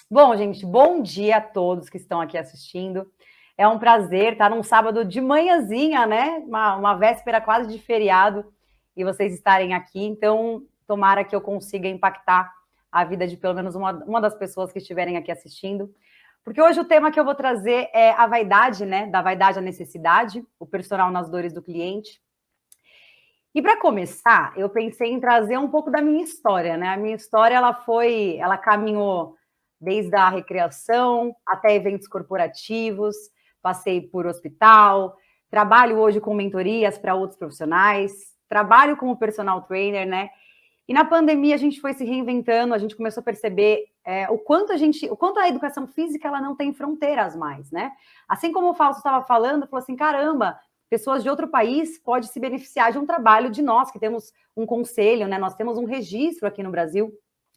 Bom, gente, bom dia a todos que estão aqui assistindo. É um prazer estar num sábado de manhãzinha, né? Uma véspera quase de feriado e vocês estarem aqui. Então, tomara que eu consiga impactar a vida de pelo menos uma das pessoas que estiverem aqui assistindo. Porque hoje o tema que eu vou trazer é a vaidade, né? Da vaidade à necessidade, o personal nas dores do cliente. E para começar, eu pensei em trazer um pouco da minha história, né? A minha história, ela caminhou desde a recreação até eventos corporativos, passei por hospital, trabalho hoje com mentorias para outros profissionais, trabalho como personal trainer, né? E na pandemia a gente foi se reinventando, a gente começou a perceber o quanto a educação física ela não tem fronteiras mais, né? Assim como o Fausto estava falando, falou assim, caramba, pessoas de outro país podem se beneficiar de um trabalho de nós, que temos um conselho, né? Nós temos um registro aqui no Brasil,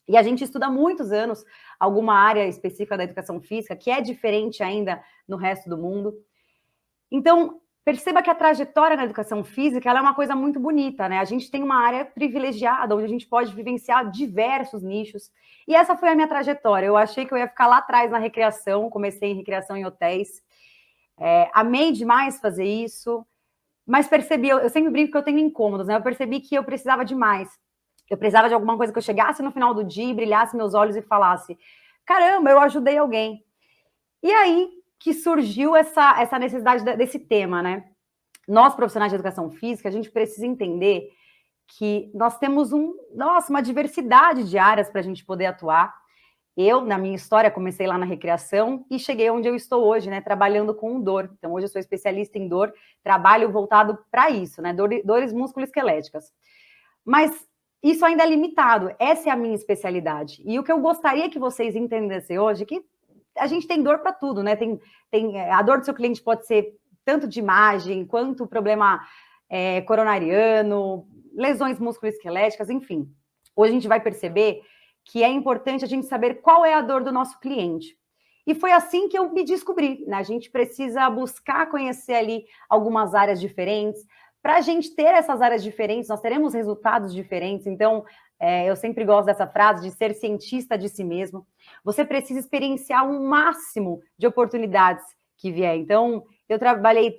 e a gente estuda há muitos anos alguma área específica da educação física, que é diferente ainda no resto do mundo. Então, perceba que a trajetória na educação física ela é uma coisa muito bonita, né? A gente tem uma área privilegiada, onde a gente pode vivenciar diversos nichos. E essa foi a minha trajetória. Eu achei que eu ia ficar lá atrás na recreação, comecei em recreação em hotéis. Amei demais fazer isso, mas percebi, eu sempre brinco que eu tenho incômodos, né? Eu percebi que eu precisava de mais. Eu precisava de alguma coisa que eu chegasse no final do dia, brilhasse meus olhos e falasse: caramba, eu ajudei alguém. E aí que surgiu essa necessidade desse tema, né? Nós, profissionais de educação física, a gente precisa entender que nós temos uma diversidade de áreas para a gente poder atuar. Eu, na minha história, comecei lá na recreação e cheguei onde eu estou hoje, né, trabalhando com dor. Então, hoje eu sou especialista em dor, trabalho voltado para isso, né, dores musculoesqueléticas. Mas isso ainda é limitado, essa é a minha especialidade. E o que eu gostaria que vocês entendessem hoje é que a gente tem dor para tudo, né? A dor do seu cliente pode ser tanto de imagem, quanto problema coronariano, lesões musculoesqueléticas, enfim. Hoje a gente vai perceber que é importante a gente saber qual é a dor do nosso cliente. E foi assim que eu me descobri, né? A gente precisa buscar conhecer ali algumas áreas diferentes. Para a gente ter essas áreas diferentes, nós teremos resultados diferentes. Então, eu sempre gosto dessa frase de ser cientista de si mesmo. Você precisa experienciar um máximo de oportunidades que vier. Então, eu trabalhei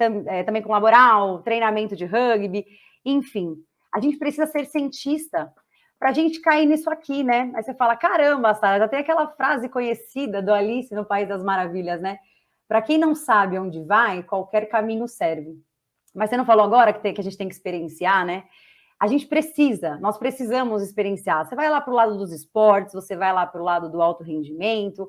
também com laboral, treinamento de rugby, enfim. A gente precisa ser cientista para a gente cair nisso aqui, né? Aí você fala, caramba, Sara, já tem aquela frase conhecida do Alice no País das Maravilhas, né? Para quem não sabe onde vai, qualquer caminho serve. Mas você não falou agora que a gente tem que experienciar, né? Nós precisamos experienciar. Você vai lá para o lado dos esportes, você vai lá para o lado do alto rendimento,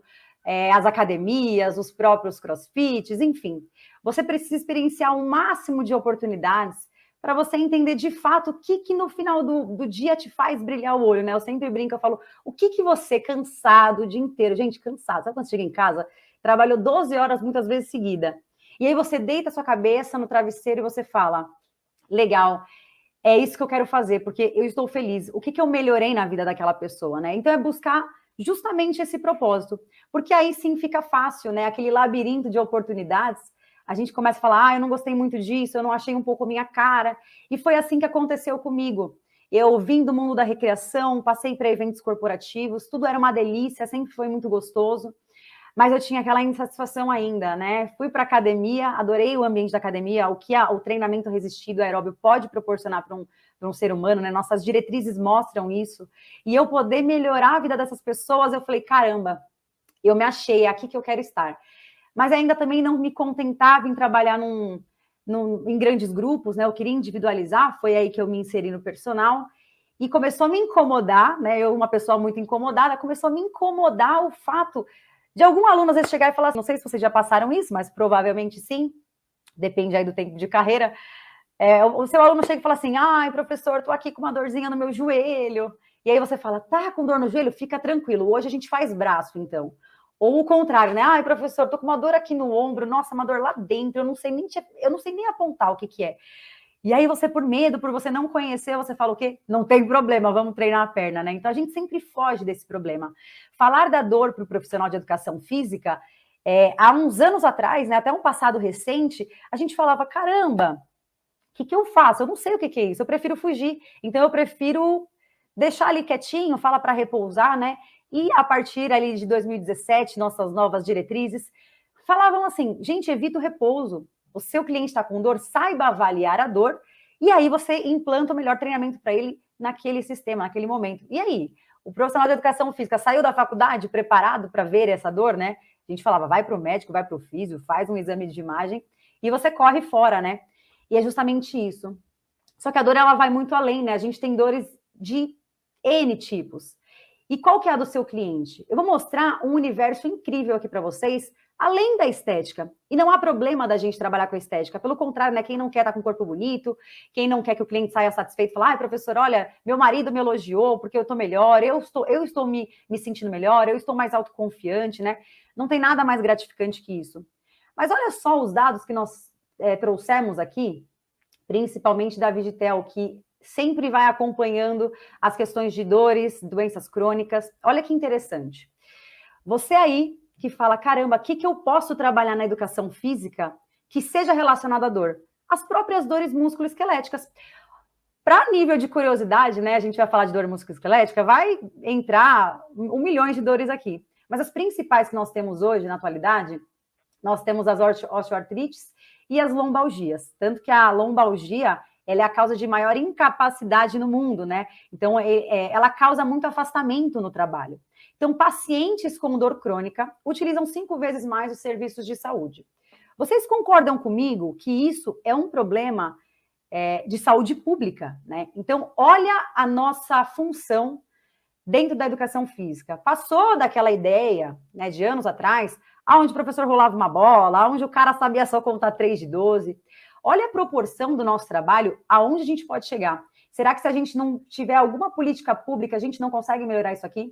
as academias, os próprios crossfits, enfim. Você precisa experienciar o máximo de oportunidades para você entender de fato o que no final do dia te faz brilhar o olho, né? Eu sempre brinco, eu falo, o que você cansado o dia inteiro? Gente, cansado. Sabe quando você chega em casa, trabalhou 12 horas muitas vezes seguida, e aí você deita a sua cabeça no travesseiro e você fala, legal, é isso que eu quero fazer, porque eu estou feliz. O que eu melhorei na vida daquela pessoa, né? Então é buscar justamente esse propósito, porque aí sim fica fácil, né? Aquele labirinto de oportunidades, a gente começa a falar, eu não gostei muito disso, eu não achei um pouco a minha cara, e foi assim que aconteceu comigo. Eu vim do mundo da recreação, passei para eventos corporativos, tudo era uma delícia, sempre foi muito gostoso, mas eu tinha aquela insatisfação ainda, né? Fui para a academia, adorei o ambiente da academia, o que o treinamento resistido aeróbio pode proporcionar para um ser humano, né? Nossas diretrizes mostram isso. E eu poder melhorar a vida dessas pessoas, eu falei, caramba, eu me achei, é aqui que eu quero estar. Mas ainda também não me contentava em trabalhar em grandes grupos, né? Eu queria individualizar, foi aí que eu me inseri no personal. E começou a me incomodar, né? Eu, uma pessoa muito incomodada, começou a me incomodar o fato de algum aluno às vezes chegar e falar assim, não sei se vocês já passaram isso, mas provavelmente sim, depende aí do tempo de carreira, o seu aluno chega e fala assim, ai, professor, tô aqui com uma dorzinha no meu joelho, e aí você fala, tá com dor no joelho? Fica tranquilo, hoje a gente faz braço, então. Ou o contrário, né? Ai, professor, tô com uma dor aqui no ombro, nossa, uma dor lá dentro, eu não sei nem apontar o que é. E aí você, por medo, por você não conhecer, você fala o quê? Não tem problema, vamos treinar a perna, né? Então a gente sempre foge desse problema. Falar da dor para o profissional de educação física, há uns anos atrás, né, até um passado recente, a gente falava, caramba, o que eu faço? Eu não sei o que é isso, eu prefiro fugir. Então eu prefiro deixar ali quietinho, fala para repousar, né? E a partir ali de 2017, nossas novas diretrizes falavam assim, gente, evita o repouso. O seu cliente está com dor, saiba avaliar a dor, e aí você implanta o melhor treinamento para ele naquele sistema, naquele momento. E aí? O profissional de educação física saiu da faculdade preparado para ver essa dor, né? A gente falava, vai para o médico, vai para o físio, faz um exame de imagem, e você corre fora, né? E é justamente isso. Só que a dor, ela vai muito além, né? A gente tem dores de N tipos. E qual que é a do seu cliente? Eu vou mostrar um universo incrível aqui para vocês, além da estética. E não há problema da gente trabalhar com a estética. Pelo contrário, né? Quem não quer estar com o corpo bonito, quem não quer que o cliente saia satisfeito, falar, ai, professor, olha, meu marido me elogiou porque eu estou melhor, eu estou me sentindo melhor, eu estou mais autoconfiante, né? Não tem nada mais gratificante que isso. Mas olha só os dados que nós trouxemos aqui, principalmente da Vigitel, que sempre vai acompanhando as questões de dores, doenças crônicas. Olha que interessante. Você aí que fala, caramba, o que eu posso trabalhar na educação física que seja relacionado à dor? As próprias dores musculoesqueléticas. Para nível de curiosidade, né, a gente vai falar de dor musculoesquelética, vai entrar 1 milhão de dores aqui. Mas as principais que nós temos hoje, na atualidade, nós temos as osteoartrites e as lombalgias. Tanto que a lombalgia, ela é a causa de maior incapacidade no mundo, né? Então, ela causa muito afastamento no trabalho. Então, pacientes com dor crônica utilizam 5 vezes mais os serviços de saúde. Vocês concordam comigo que isso é um problema de saúde pública, né? Então, olha a nossa função dentro da educação física. Passou daquela ideia, né, de anos atrás, onde o professor rolava uma bola, onde o cara sabia só contar 3 de 12. Olha a proporção do nosso trabalho, aonde a gente pode chegar. Será que se a gente não tiver alguma política pública, a gente não consegue melhorar isso aqui?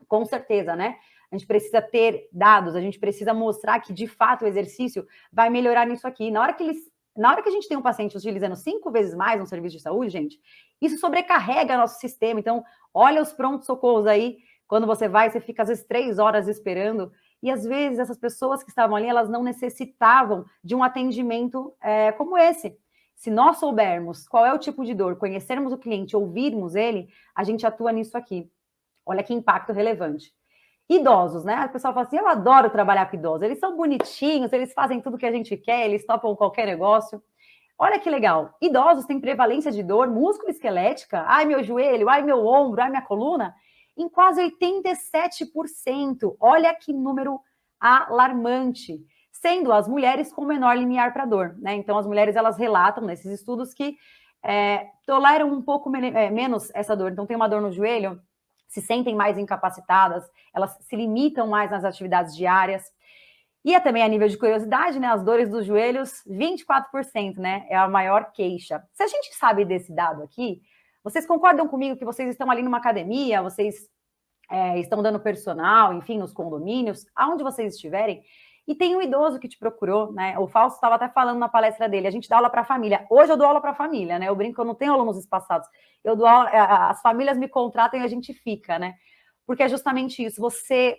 Com certeza, né? A gente precisa ter dados, a gente precisa mostrar que, de fato, o exercício vai melhorar nisso aqui. Na hora que a gente tem um paciente utilizando 5 vezes mais um serviço de saúde, gente, isso sobrecarrega nosso sistema. Então, olha os prontos-socorros aí, quando você vai, você fica às vezes 3 horas esperando, e às vezes essas pessoas que estavam ali, elas não necessitavam de um atendimento como esse. Se nós soubermos qual é o tipo de dor, conhecermos o cliente, ouvirmos ele, a gente atua nisso aqui. Olha que impacto relevante. Idosos, né? O pessoal fala assim, eu adoro trabalhar com idosos, eles são bonitinhos, eles fazem tudo que a gente quer, eles topam qualquer negócio. Olha que legal, idosos têm prevalência de dor musculoesquelética, ai meu joelho, ai meu ombro, ai minha coluna, em quase 87%. Olha que número alarmante, sendo as mulheres com menor limiar para dor, né? Então as mulheres, elas relatam nesses estudos que toleram um pouco menos essa dor. Então tem uma dor no joelho, se sentem mais incapacitadas, elas se limitam mais nas atividades diárias. E também a nível de curiosidade, né, as dores dos joelhos, 24%, né, é a maior queixa. Se a gente sabe desse dado aqui, vocês concordam comigo que vocês estão ali numa academia, vocês estão dando personal, enfim, nos condomínios, aonde vocês estiverem, e tem um idoso que te procurou, né? O Fausto estava até falando na palestra dele, a gente dá aula para a família. Hoje eu dou aula para a família, né? Eu brinco que eu não tenho alunos espaçados. Eu dou aula, as famílias me contratam e a gente fica, né? Porque é justamente isso, você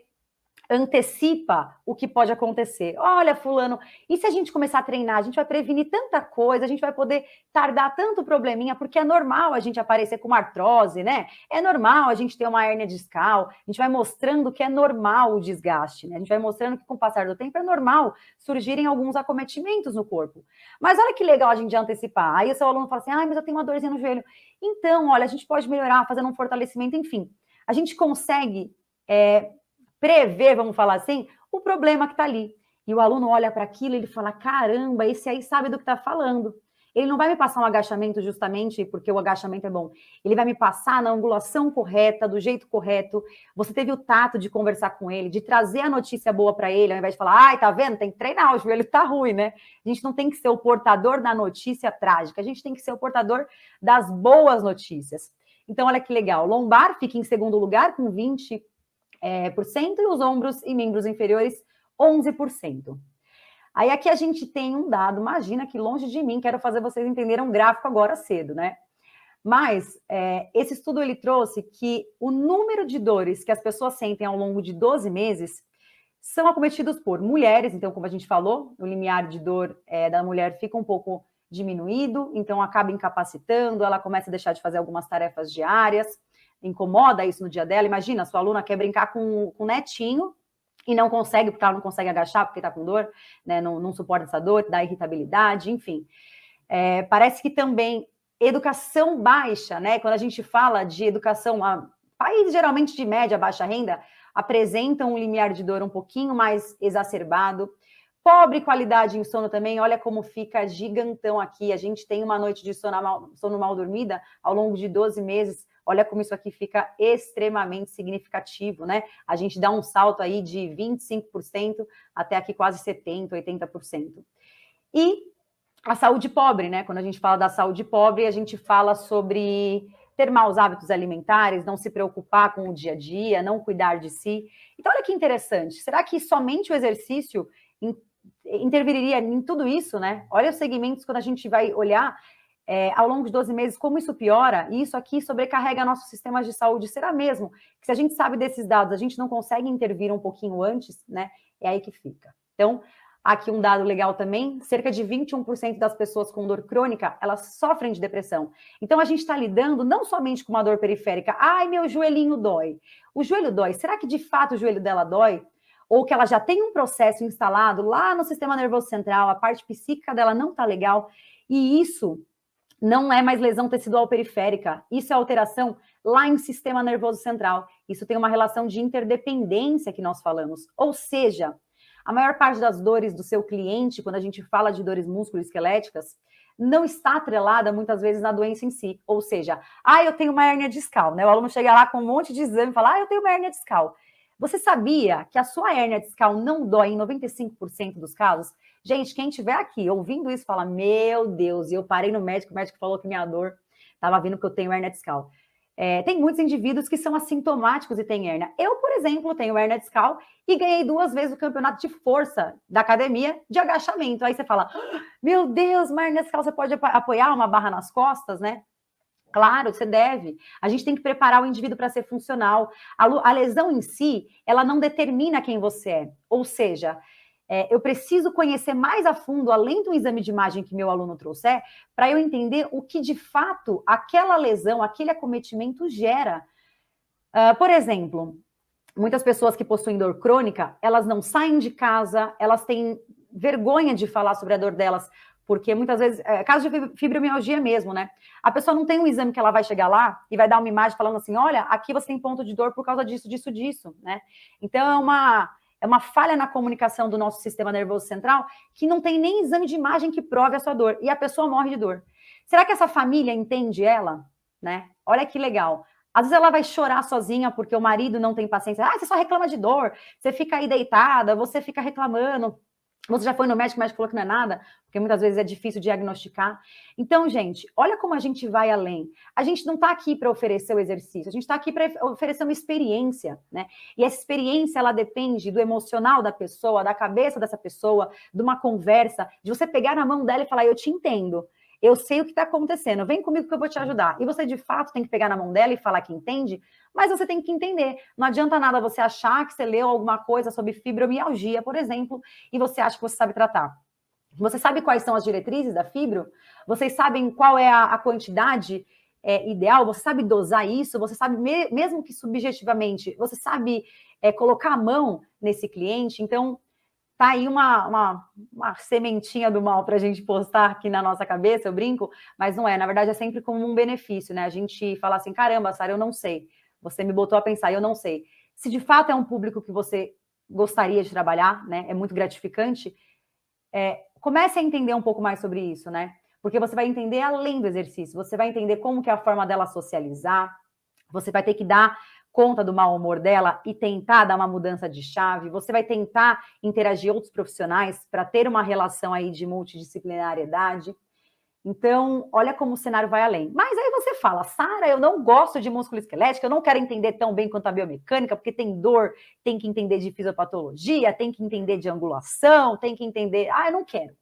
antecipa o que pode acontecer. Olha, fulano, e se a gente começar a treinar, a gente vai prevenir tanta coisa, a gente vai poder tardar tanto probleminha, porque é normal a gente aparecer com uma artrose, né? É normal a gente ter uma hérnia discal, a gente vai mostrando que é normal o desgaste, né? A gente vai mostrando que com o passar do tempo é normal surgirem alguns acometimentos no corpo. Mas olha que legal a gente já antecipar. Aí o seu aluno fala assim, mas eu tenho uma dorzinha no joelho. Então, olha, a gente pode melhorar fazendo um fortalecimento, enfim. A gente consegue prever, vamos falar assim, o problema que está ali. E o aluno olha para aquilo e ele fala, caramba, esse aí sabe do que está falando. Ele não vai me passar um agachamento justamente porque o agachamento é bom. Ele vai me passar na angulação correta, do jeito correto. Você teve o tato de conversar com ele, de trazer a notícia boa para ele, ao invés de falar, ai, tá vendo? Tem que treinar, o joelho tá ruim, né? A gente não tem que ser o portador da notícia trágica, a gente tem que ser o portador das boas notícias. Então, olha que legal. Lombar fica em segundo lugar com 20%, e os ombros e membros inferiores, 11%. Aí aqui a gente tem um dado, imagina que longe de mim, quero fazer vocês entenderem um gráfico agora cedo, né? Mas esse estudo, ele trouxe que o número de dores que as pessoas sentem ao longo de 12 meses são acometidos por mulheres, então, como a gente falou, o limiar de dor da mulher fica um pouco diminuído, então acaba incapacitando, ela começa a deixar de fazer algumas tarefas diárias. incomoda isso no dia dela. Imagina, sua aluna quer brincar com o netinho e não consegue, porque ela não consegue agachar, porque está com dor, né? Não suporta essa dor, dá irritabilidade, enfim. Parece que também educação baixa, né? Quando a gente fala de educação, países geralmente de média, baixa renda, apresentam um limiar de dor um pouquinho mais exacerbado. Pobre qualidade em sono também, olha como fica gigantão aqui. A gente tem uma noite de sono mal dormida ao longo de 12 meses. Olha como isso aqui fica extremamente significativo, né? A gente dá um salto aí de 25% até aqui quase 70%, 80%. E a saúde pobre, né? Quando a gente fala da saúde pobre, a gente fala sobre ter maus hábitos alimentares, não se preocupar com o dia a dia, não cuidar de si. Então, olha que interessante. Será que somente o exercício interviriria em tudo isso, né? Olha os segmentos quando a gente vai olhar ao longo de 12 meses, como isso piora, e isso aqui sobrecarrega nossos sistemas de saúde. Será mesmo que se a gente sabe desses dados, a gente não consegue intervir um pouquinho antes, né? É aí que fica. Então, aqui um dado legal também, cerca de 21% das pessoas com dor crônica, elas sofrem de depressão. Então, a gente está lidando não somente com uma dor periférica, ai, meu joelhinho dói. O joelho dói, será que de fato o joelho dela dói? Ou que ela já tem um processo instalado lá no sistema nervoso central, a parte psíquica dela não está legal, e isso não é mais lesão tecidual periférica, isso é alteração lá em sistema nervoso central. Isso tem uma relação de interdependência que nós falamos. Ou seja, a maior parte das dores do seu cliente, quando a gente fala de dores musculoesqueléticas, não está atrelada muitas vezes na doença em si. Ou seja, eu tenho uma hérnia discal, né? O aluno chega lá com um monte de exame e fala, eu tenho uma hérnia discal. Você sabia que a sua hérnia discal não dói em 95% dos casos? Gente, quem estiver aqui ouvindo isso fala, meu Deus, e eu parei no médico, o médico falou que minha dor estava vindo porque eu tenho hérnia discal. Tem muitos indivíduos que são assintomáticos e têm hérnia. Eu, por exemplo, tenho hérnia discal e ganhei 2 vezes o campeonato de força da academia de agachamento. Aí você fala, meu Deus, uma hérnia discal, você pode apoiar uma barra nas costas, né? Claro, você deve. A gente tem que preparar o indivíduo para ser funcional. A lesão em si, ela não determina quem você é. Ou seja, eu preciso conhecer mais a fundo, além do exame de imagem que meu aluno trouxer, para eu entender o que, de fato, aquela lesão, aquele acometimento gera. Por exemplo, muitas pessoas que possuem dor crônica, elas não saem de casa, elas têm vergonha de falar sobre a dor delas, porque muitas vezes, caso de fibromialgia mesmo, né? A pessoa não tem um exame que ela vai chegar lá e vai dar uma imagem falando assim, olha, aqui você tem ponto de dor por causa disso, disso, disso, né? Então, é uma falha na comunicação do nosso sistema nervoso central que não tem nem exame de imagem que prove a sua dor, e a pessoa morre de dor. Será que essa família entende ela? Né? Olha que legal. Às vezes ela vai chorar sozinha porque o marido não tem paciência. Você só reclama de dor, você fica aí deitada, você fica reclamando. Você já foi no médico, o médico falou que não é nada, porque muitas vezes é difícil diagnosticar. Então, gente, olha como a gente vai além. A gente não está aqui para oferecer o exercício, a gente está aqui para oferecer uma experiência, né? E essa experiência, ela depende do emocional da pessoa, da cabeça dessa pessoa, de uma conversa, de você pegar na mão dela e falar, eu te entendo. Eu sei o que está acontecendo, vem comigo que eu vou te ajudar. E você, de fato, tem que pegar na mão dela e falar que entende, mas você tem que entender. Não adianta nada você achar que você leu alguma coisa sobre fibromialgia, por exemplo, e você acha que você sabe tratar. Você sabe quais são as diretrizes da fibro? Vocês sabem qual é a quantidade ideal? Você sabe dosar isso? Você sabe, mesmo que subjetivamente, você sabe colocar a mão nesse cliente? Então, tá aí uma sementinha do mal para a gente postar aqui na nossa cabeça, eu brinco, mas não é, na verdade é sempre como um benefício, né? A gente fala assim, caramba, Sara, eu não sei. Você me botou a pensar, eu não sei. Se de fato é um público que você gostaria de trabalhar, né? É muito gratificante, comece a entender um pouco mais sobre isso, né? Porque você vai entender além do exercício, você vai entender como que é a forma dela socializar, você vai ter que dar conta do mau humor dela e tentar dar uma mudança de chave, você vai tentar interagir outros profissionais para ter uma relação aí de multidisciplinariedade. Então, olha como o cenário vai além. Mas aí você fala, Sara, eu não gosto de músculo esquelético, eu não quero entender tão bem quanto a biomecânica, porque tem dor, tem que entender de fisiopatologia, tem que entender de angulação, tem que entender... eu não quero.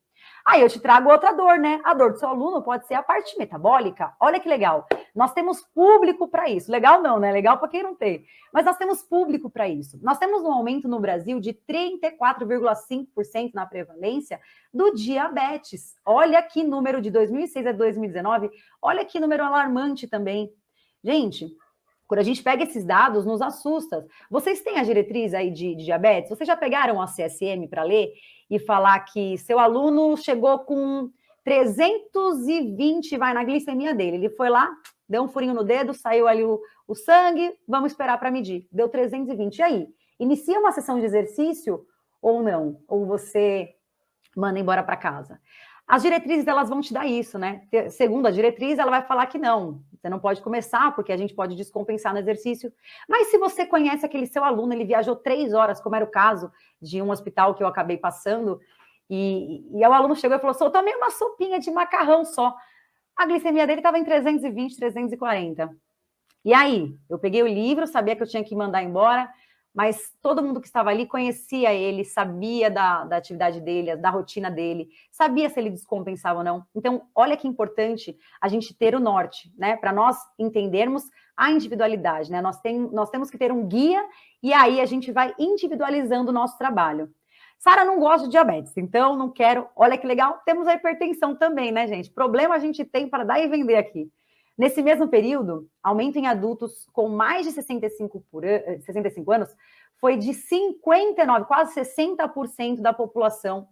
Aí eu te trago outra dor, né? A dor do seu aluno pode ser a parte metabólica. Olha que legal. Nós temos público para isso. Legal não, né? Legal para quem não tem. Mas nós temos público para isso. Nós temos um aumento no Brasil de 34,5% na prevalência do diabetes. Olha que número de 2006 a 2019. Olha que número alarmante também. Gente, Quando a gente pega esses dados, nos assusta. Vocês têm a diretriz aí de diabetes? Vocês já pegaram a CSM para ler e falar que seu aluno chegou com 320, vai na glicemia dele. Ele foi lá, deu um furinho no dedo, saiu ali o sangue, vamos esperar para medir. Deu 320. E aí? Inicia uma sessão de exercício ou não? Ou você manda embora para casa? As diretrizes, elas vão te dar isso, né? Segundo a diretriz, ela vai falar que não, você não pode começar, porque a gente pode descompensar no exercício. Mas se você conhece aquele seu aluno, ele viajou 3 horas, como era o caso de um hospital que eu acabei passando, e o aluno chegou e falou, eu tomei uma sopinha de macarrão só. A glicemia dele estava em 320, 340. E aí? Eu peguei o livro, sabia que eu tinha que mandar embora, mas todo mundo que estava ali conhecia ele, sabia da atividade dele, da rotina dele, sabia se ele descompensava ou não. Então, olha que importante a gente ter o norte, né? Para nós entendermos a individualidade, né? Nós temos que ter um guia e aí a gente vai individualizando o nosso trabalho. Sara, não gosta de diabetes, então não quero. Olha que legal, temos a hipertensão também, né, gente? Problema a gente tem para dar e vender aqui. Nesse mesmo período, aumento em adultos com mais de 65 anos foi de 59%, quase 60% da população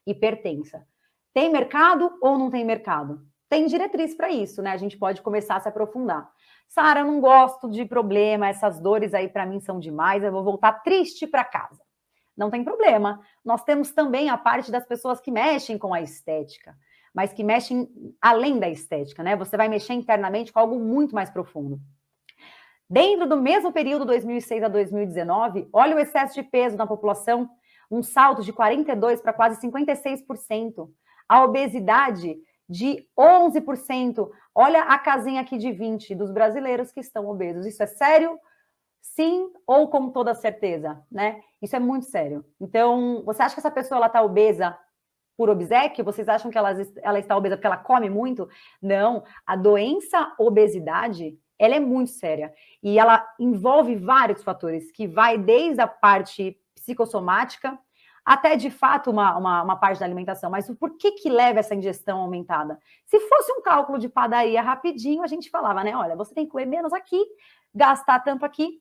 hipertensa. Tem mercado ou não tem mercado? Tem diretriz para isso, né? A gente pode começar a se aprofundar. Sara, eu não gosto de problema, essas dores aí para mim são demais, eu vou voltar triste para casa. Não tem problema. Nós temos também a parte das pessoas que mexem com a estética, mas que mexem além da estética, né? Você vai mexer internamente com algo muito mais profundo. Dentro do mesmo período, 2006 a 2019, olha o excesso de peso na população, um salto de 42% para quase 56%. A obesidade de 11%. Olha a casinha aqui de 20% dos brasileiros que estão obesos. Isso é sério? Sim ou com toda certeza, né? Isso é muito sério. Então, você acha que essa pessoa está obesa por obséquio? Vocês acham que ela está obesa porque ela come muito? Não, a doença obesidade, ela é muito séria. E ela envolve vários fatores, que vai desde a parte psicossomática até, de fato, uma parte da alimentação. Mas por que leva essa ingestão aumentada? Se fosse um cálculo de padaria rapidinho, a gente falava, né? Olha, você tem que comer menos aqui, gastar tanto aqui,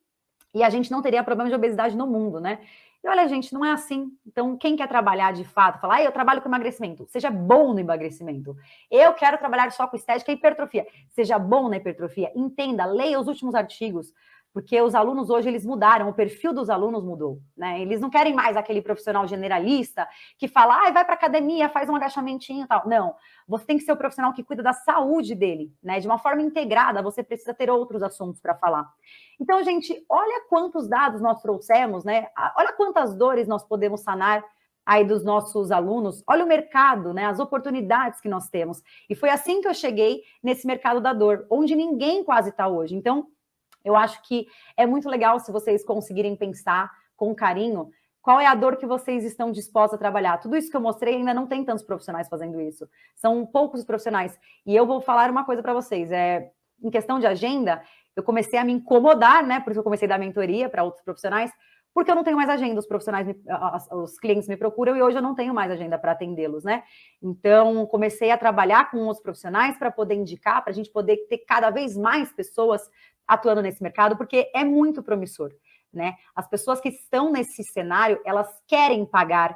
e a gente não teria problema de obesidade no mundo, né? E olha, gente, não é assim. Então, quem quer trabalhar de fato, falar, eu trabalho com emagrecimento, seja bom no emagrecimento. Eu quero trabalhar só com estética e hipertrofia, seja bom na hipertrofia. Entenda, leia os últimos artigos, porque os alunos hoje, eles mudaram, o perfil dos alunos mudou, né? Eles não querem mais aquele profissional generalista que fala, vai para academia, faz um agachamentinho e tal. Não, você tem que ser o profissional que cuida da saúde dele, né? De uma forma integrada, você precisa ter outros assuntos para falar. Então, gente, olha quantos dados nós trouxemos, né? Olha quantas dores nós podemos sanar aí dos nossos alunos. Olha o mercado, né? As oportunidades que nós temos. E foi assim que eu cheguei nesse mercado da dor, onde ninguém quase está hoje. Então, eu acho que é muito legal se vocês conseguirem pensar com carinho qual é a dor que vocês estão dispostos a trabalhar. Tudo isso que eu mostrei, ainda não tem tantos profissionais fazendo isso. São poucos profissionais. E eu vou falar uma coisa para vocês. Em questão de agenda, eu comecei a me incomodar, né? Por isso eu comecei a dar mentoria para outros profissionais, porque eu não tenho mais agenda. Os profissionais, os clientes me procuram e hoje eu não tenho mais agenda para atendê-los, né? Então, comecei a trabalhar com os profissionais para poder indicar, para a gente poder ter cada vez mais pessoas atuando nesse mercado, porque é muito promissor, né? As pessoas que estão nesse cenário, elas querem pagar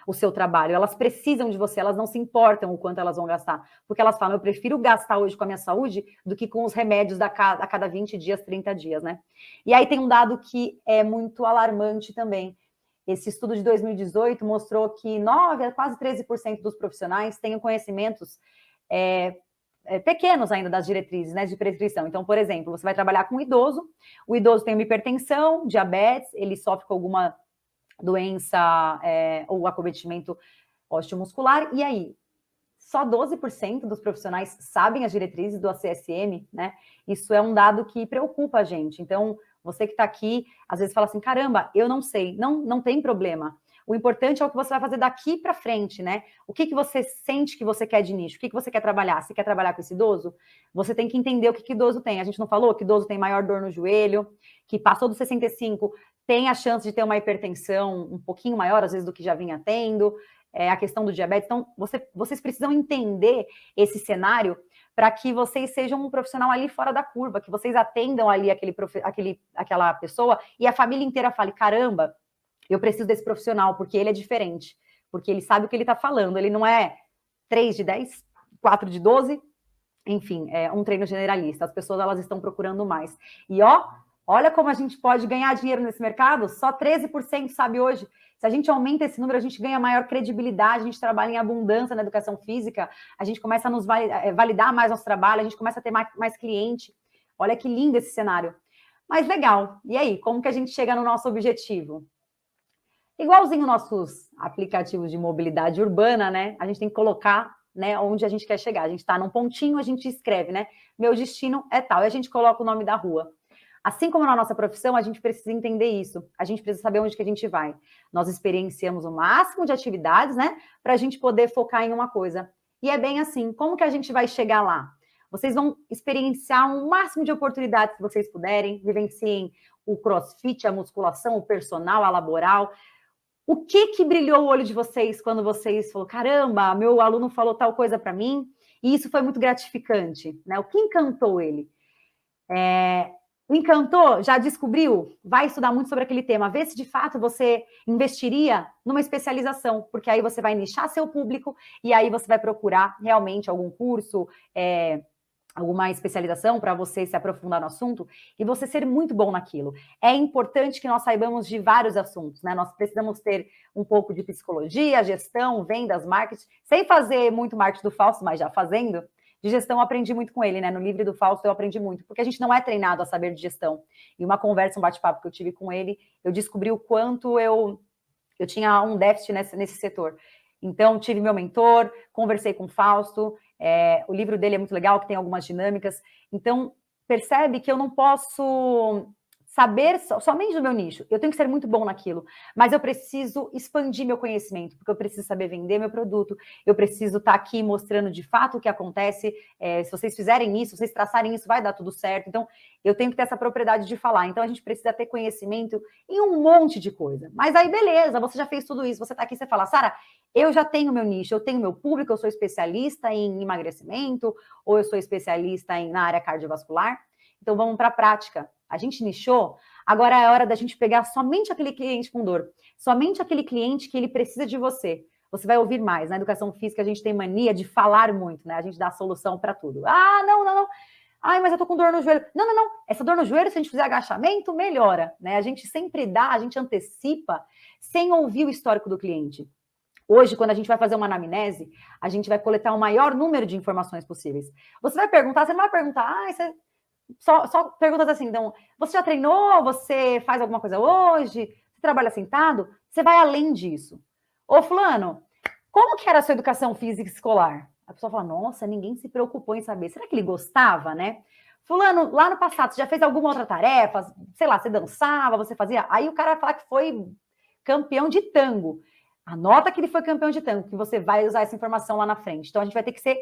o seu trabalho, elas precisam de você, elas não se importam o quanto elas vão gastar, porque elas falam, eu prefiro gastar hoje com a minha saúde do que com os remédios a cada 20 dias, 30 dias, né? E aí tem um dado que é muito alarmante também. Esse estudo de 2018 mostrou que 9, quase 13% dos profissionais têm conhecimentos pequenos ainda das diretrizes, né, de prescrição. Então, por exemplo, você vai trabalhar com um idoso, o idoso tem uma hipertensão, diabetes, ele sofre com alguma doença ou acometimento osteomuscular, e aí? Só 12% dos profissionais sabem as diretrizes do ACSM, né? Isso é um dado que preocupa a gente. Então, você que está aqui, às vezes fala assim, caramba, eu não sei. Não tem problema. O importante é o que você vai fazer daqui para frente, né? O que você sente que você quer de nicho? O que você quer trabalhar? Você quer trabalhar com esse idoso? Você tem que entender o que idoso tem. A gente não falou que idoso tem maior dor no joelho, que passou dos 65, tem a chance de ter uma hipertensão um pouquinho maior, às vezes, do que já vinha tendo, a questão do diabetes. Então, vocês precisam entender esse cenário para que vocês sejam um profissional ali fora da curva, que vocês atendam ali aquela pessoa e a família inteira fale, caramba, eu preciso desse profissional, porque ele é diferente, porque ele sabe o que ele está falando, ele não é 3 de 10, 4 de 12, enfim, é um treino generalista, as pessoas elas estão procurando mais. E olha como a gente pode ganhar dinheiro nesse mercado, só 13% sabe hoje. Se a gente aumenta esse número, a gente ganha maior credibilidade, a gente trabalha em abundância na educação física, a gente começa a nos validar mais nosso trabalho, a gente começa a ter mais cliente. Olha que lindo esse cenário. Mas legal, e aí, como que a gente chega no nosso objetivo? Igualzinho nossos aplicativos de mobilidade urbana, né? A gente tem que colocar, né, onde a gente quer chegar. A gente está num pontinho, a gente escreve, né? Meu destino é tal, e a gente coloca o nome da rua. Assim como na nossa profissão, a gente precisa entender isso. A gente precisa saber onde que a gente vai. Nós experienciamos o máximo de atividades, né? Para a gente poder focar em uma coisa. E é bem assim, como que a gente vai chegar lá? Vocês vão experienciar o máximo de oportunidades que vocês puderem, vivenciem o crossfit, a musculação, o personal, a laboral. O que brilhou o olho de vocês quando vocês falaram, caramba, meu aluno falou tal coisa para mim, e isso foi muito gratificante, né? O que encantou ele? Encantou? Já descobriu? Vai estudar muito sobre aquele tema. Vê se de fato você investiria numa especialização, porque aí você vai nichar seu público e aí você vai procurar realmente algum curso, alguma especialização para você se aprofundar no assunto e você ser muito bom naquilo. É importante que nós saibamos de vários assuntos, né? Nós precisamos ter um pouco de psicologia, gestão, vendas, marketing, sem fazer muito marketing do Fausto, mas já fazendo. De gestão eu aprendi muito com ele, né? No livro do Fausto eu aprendi muito, porque a gente não é treinado a saber de gestão. E uma conversa, um bate-papo que eu tive com ele, eu descobri o quanto eu tinha um déficit nesse setor. Então, tive meu mentor, conversei com o Fausto, o livro dele é muito legal, que tem algumas dinâmicas. Então, percebe que eu não posso saber somente do meu nicho. Eu tenho que ser muito bom naquilo, mas eu preciso expandir meu conhecimento, porque eu preciso saber vender meu produto, eu preciso estar aqui mostrando de fato o que acontece. Se vocês fizerem isso, se vocês traçarem isso, vai dar tudo certo. Então, eu tenho que ter essa propriedade de falar. Então, a gente precisa ter conhecimento em um monte de coisa. Mas aí, beleza, você já fez tudo isso, você está aqui, você fala, Sara, eu já tenho meu nicho, eu tenho meu público, eu sou especialista em emagrecimento, ou eu sou especialista na área cardiovascular. Então, vamos para a prática. A gente nichou, agora é hora da gente pegar somente aquele cliente com dor, somente aquele cliente que ele precisa de você. Você vai ouvir mais. Na educação física, a gente tem mania de falar muito, né? A gente dá a solução para tudo. Ah, não. Ai, mas eu tô com dor no joelho. Não. Essa dor no joelho, se a gente fizer agachamento, melhora, né? A gente sempre dá, a gente antecipa, sem ouvir o histórico do cliente. Hoje, quando a gente vai fazer uma anamnese, a gente vai coletar o maior número de informações possíveis. Você vai perguntar, você não vai perguntar, você... Só perguntas assim, então, você já treinou? Você faz alguma coisa hoje? Você trabalha sentado? Você vai além disso. Ô, fulano, como que era a sua educação física escolar? A pessoa fala, nossa, ninguém se preocupou em saber. Será que ele gostava, né? Fulano, lá no passado, você já fez alguma outra tarefa? Sei lá, você dançava, você fazia? Aí o cara fala que foi campeão de tango. Anota que ele foi campeão de tango, que você vai usar essa informação lá na frente. Então, a gente vai ter que ser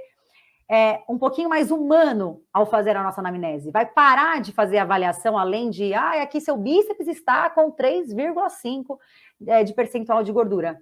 um pouquinho mais humano ao fazer a nossa anamnese. Vai parar de fazer avaliação além de, aqui seu bíceps está com 3,5 de percentual de gordura.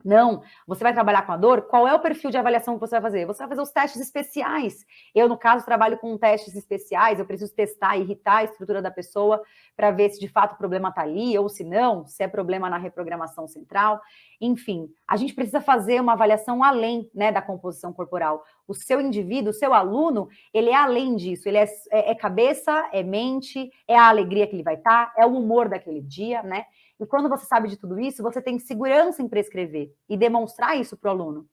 Não, você vai trabalhar com a dor, qual é o perfil de avaliação que você vai fazer? Você vai fazer os testes especiais. Eu, no caso, trabalho com testes especiais, eu preciso testar, irritar a estrutura da pessoa para ver se de fato o problema está ali, ou se não, se é problema na reprogramação central. Enfim, a gente precisa fazer uma avaliação além, né, da composição corporal. O seu indivíduo, o seu aluno, ele é além disso, ele é cabeça, é mente, é a alegria que ele vai estar, é o humor daquele dia, né? E quando você sabe de tudo isso, você tem segurança em prescrever e demonstrar isso para o aluno.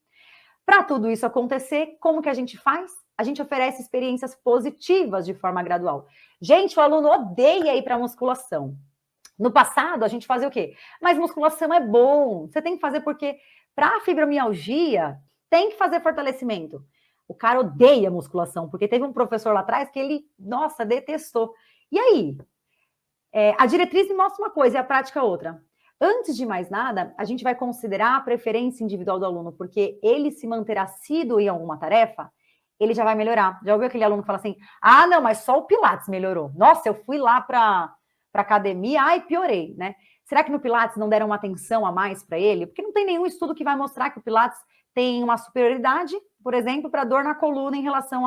Para tudo isso acontecer, como que a gente faz? A gente oferece experiências positivas de forma gradual. Gente, o aluno odeia ir para musculação. No passado, a gente fazia o quê? Mas musculação é bom. Você tem que fazer porque para fibromialgia, tem que fazer fortalecimento. O cara odeia musculação, porque teve um professor lá atrás que ele, nossa, detestou. E aí? A diretriz mostra uma coisa e a prática outra. Antes de mais nada, a gente vai considerar a preferência individual do aluno, porque ele se manter assíduo em alguma tarefa, ele já vai melhorar. Já ouviu aquele aluno que fala assim, não, mas só o Pilates melhorou. Nossa, eu fui lá para academia, piorei, né? Será que no Pilates não deram uma atenção a mais para ele? Porque não tem nenhum estudo que vai mostrar que o Pilates tem uma superioridade, por exemplo, para dor na coluna em relação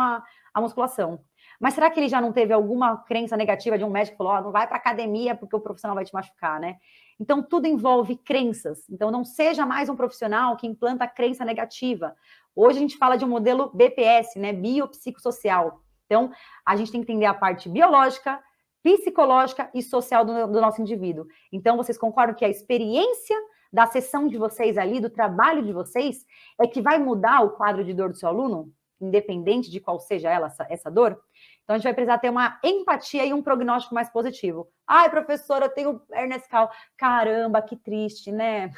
a musculação. Mas será que ele já não teve alguma crença negativa de um médico que falou, não vai para academia porque o profissional vai te machucar, né? Então, tudo envolve crenças. Então, não seja mais um profissional que implanta crença negativa. Hoje a gente fala de um modelo BPS, né? Biopsicossocial. Então, a gente tem que entender a parte biológica, psicológica e social do nosso indivíduo. Então, vocês concordam que a experiência da sessão de vocês ali, do trabalho de vocês, é que vai mudar o quadro de dor do seu aluno, independente de qual seja essa dor? Então, a gente vai precisar ter uma empatia e um prognóstico mais positivo. Ai, professora, eu tenho hernia discal. Caramba, que triste, né?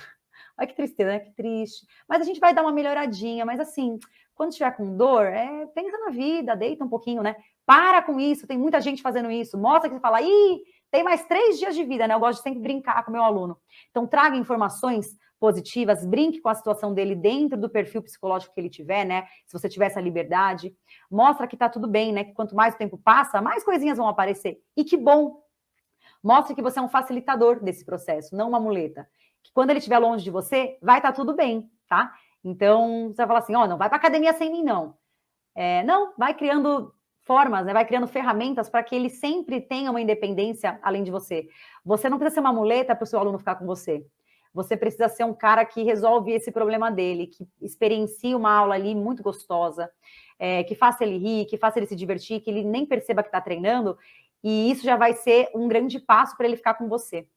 Olha que tristeza, né? Que triste. Mas a gente vai dar uma melhoradinha. Mas assim, quando estiver com dor, pensa na vida, deita um pouquinho, né? Para com isso, tem muita gente fazendo isso. Mostra que você fala, tem mais 3 dias de vida, né? Eu gosto de sempre brincar com o meu aluno. Então, traga informações positivas, brinque com a situação dele dentro do perfil psicológico que ele tiver, né? Se você tiver essa liberdade, mostra que tá tudo bem, né? Que quanto mais o tempo passa, mais coisinhas vão aparecer. E que bom! Mostre que você é um facilitador desse processo, não uma muleta. Que quando ele estiver longe de você, vai estar tudo bem, tá? Então, você vai falar assim, não vai pra academia sem mim, não. Não, vai criando formas, né? Vai criando ferramentas para que ele sempre tenha uma independência além de você. Você não precisa ser uma muleta para o seu aluno ficar com você. Você precisa ser um cara que resolve esse problema dele, que experiencie uma aula ali muito gostosa, que faça ele rir, que faça ele se divertir, que ele nem perceba que está treinando, e isso já vai ser um grande passo para ele ficar com você.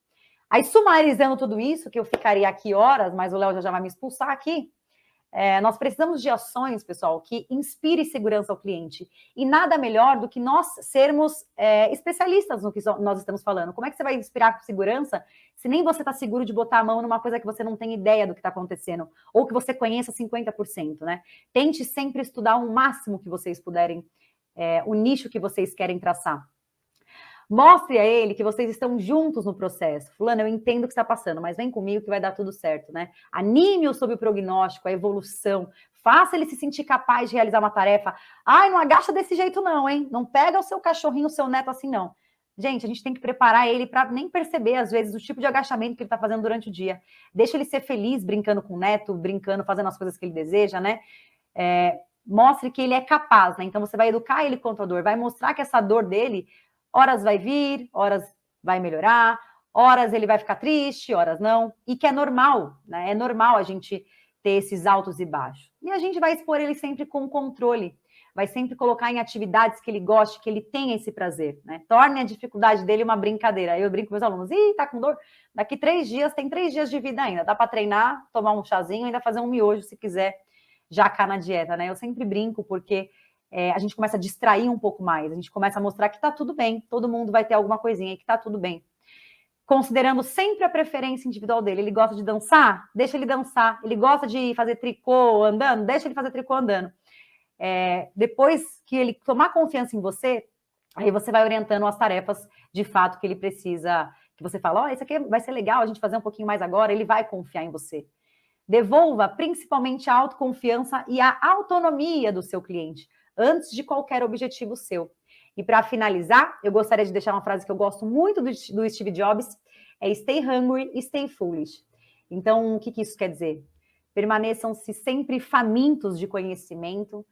Aí, sumarizando tudo isso, que eu ficaria aqui horas, mas o Léo já vai me expulsar aqui, nós precisamos de ações, pessoal, que inspire segurança ao cliente. E nada melhor do que nós sermos especialistas no que nós estamos falando. Como é que você vai inspirar segurança se nem você está seguro de botar a mão numa coisa que você não tem ideia do que está acontecendo? Ou que você conheça 50%, né? Tente sempre estudar o máximo que vocês puderem, o nicho que vocês querem traçar. Mostre a ele que vocês estão juntos no processo. Fulano, eu entendo o que está passando, mas vem comigo que vai dar tudo certo, né? Anime-o sobre o prognóstico, a evolução. Faça ele se sentir capaz de realizar uma tarefa. Ai, não agacha desse jeito não, hein? Não pega o seu cachorrinho, o seu neto assim, não. Gente, a gente tem que preparar ele para nem perceber, às vezes, o tipo de agachamento que ele está fazendo durante o dia. Deixa ele ser feliz brincando com o neto, brincando, fazendo as coisas que ele deseja, né? Mostre que ele é capaz, né? Então, você vai educar ele contra a dor, vai mostrar que essa dor dele... horas vai vir, horas vai melhorar, horas ele vai ficar triste, horas não, e que é normal, né? É normal a gente ter esses altos e baixos. E a gente vai expor ele sempre com controle, vai sempre colocar em atividades que ele goste, que ele tenha esse prazer, né? Torne a dificuldade dele uma brincadeira. Eu brinco com meus alunos, tá com dor? Daqui 3 dias, tem 3 dias de vida ainda, dá para treinar, tomar um chazinho, ainda fazer um miojo se quiser, já cá na dieta, né? Eu sempre brinco porque... a gente começa a distrair um pouco mais, a gente começa a mostrar que tá tudo bem, todo mundo vai ter alguma coisinha que tá tudo bem. Considerando sempre a preferência individual dele. Ele gosta de dançar? Deixa ele dançar. Ele gosta de fazer tricô andando? Deixa ele fazer tricô andando. Depois que ele tomar confiança em você, aí você vai orientando as tarefas de fato que ele precisa, que você fala, isso aqui vai ser legal a gente fazer um pouquinho mais agora, ele vai confiar em você. Devolva principalmente a autoconfiança e a autonomia do seu cliente, antes de qualquer objetivo seu. E para finalizar, eu gostaria de deixar uma frase que eu gosto muito do Steve Jobs, stay hungry, stay foolish. Então, o que isso quer dizer? Permaneçam-se sempre famintos de conhecimento,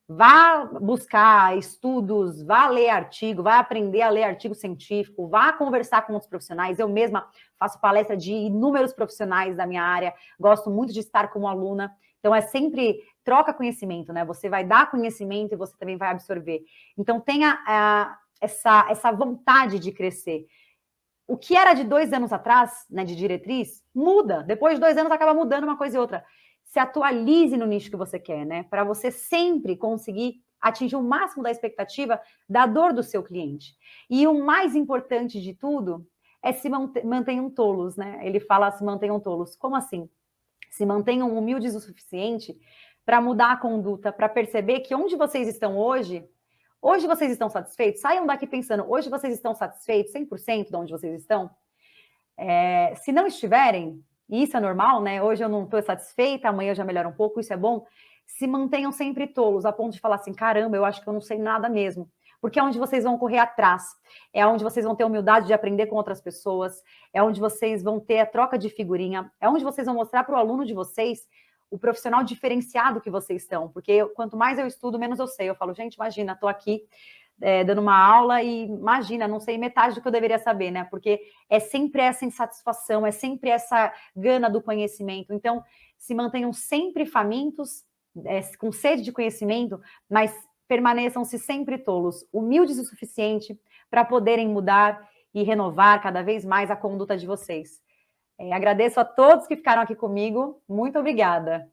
vá buscar estudos, vá ler artigo, vá aprender a ler artigo científico, vá conversar com outros profissionais. Eu mesma faço palestra de inúmeros profissionais da minha área, gosto muito de estar como aluna. Então, é sempre troca conhecimento, né? Você vai dar conhecimento e você também vai absorver. Então, tenha essa vontade de crescer. O que era de 2 anos atrás, né, de diretriz, muda. Depois de 2 anos, acaba mudando uma coisa e outra. Se atualize no nicho que você quer, né? Para você sempre conseguir atingir o máximo da expectativa da dor do seu cliente. E o mais importante de tudo é se mantenham tolos, né? Ele fala se mantenham tolos. Como assim? Se mantenham humildes o suficiente para mudar a conduta, para perceber que onde vocês estão hoje vocês estão satisfeitos? Saiam daqui pensando, hoje vocês estão satisfeitos 100% de onde vocês estão? Se não estiverem, e isso é normal, né? Hoje eu não estou satisfeita, amanhã eu já melhoro um pouco, isso é bom. Se mantenham sempre tolos, a ponto de falar assim, caramba, eu acho que eu não sei nada mesmo. Porque é onde vocês vão correr atrás, é onde vocês vão ter humildade de aprender com outras pessoas, é onde vocês vão ter a troca de figurinha, é onde vocês vão mostrar para o aluno de vocês o profissional diferenciado que vocês estão, porque quanto mais eu estudo, menos eu sei. Eu falo, gente, imagina, estou aqui dando uma aula e imagina, não sei metade do que eu deveria saber, né? Porque é sempre essa insatisfação, é sempre essa gana do conhecimento. Então, se mantenham sempre famintos, com sede de conhecimento, mas permaneçam-se sempre tolos, humildes o suficiente para poderem mudar e renovar cada vez mais a conduta de vocês. Agradeço a todos que ficaram aqui comigo. Muito obrigada.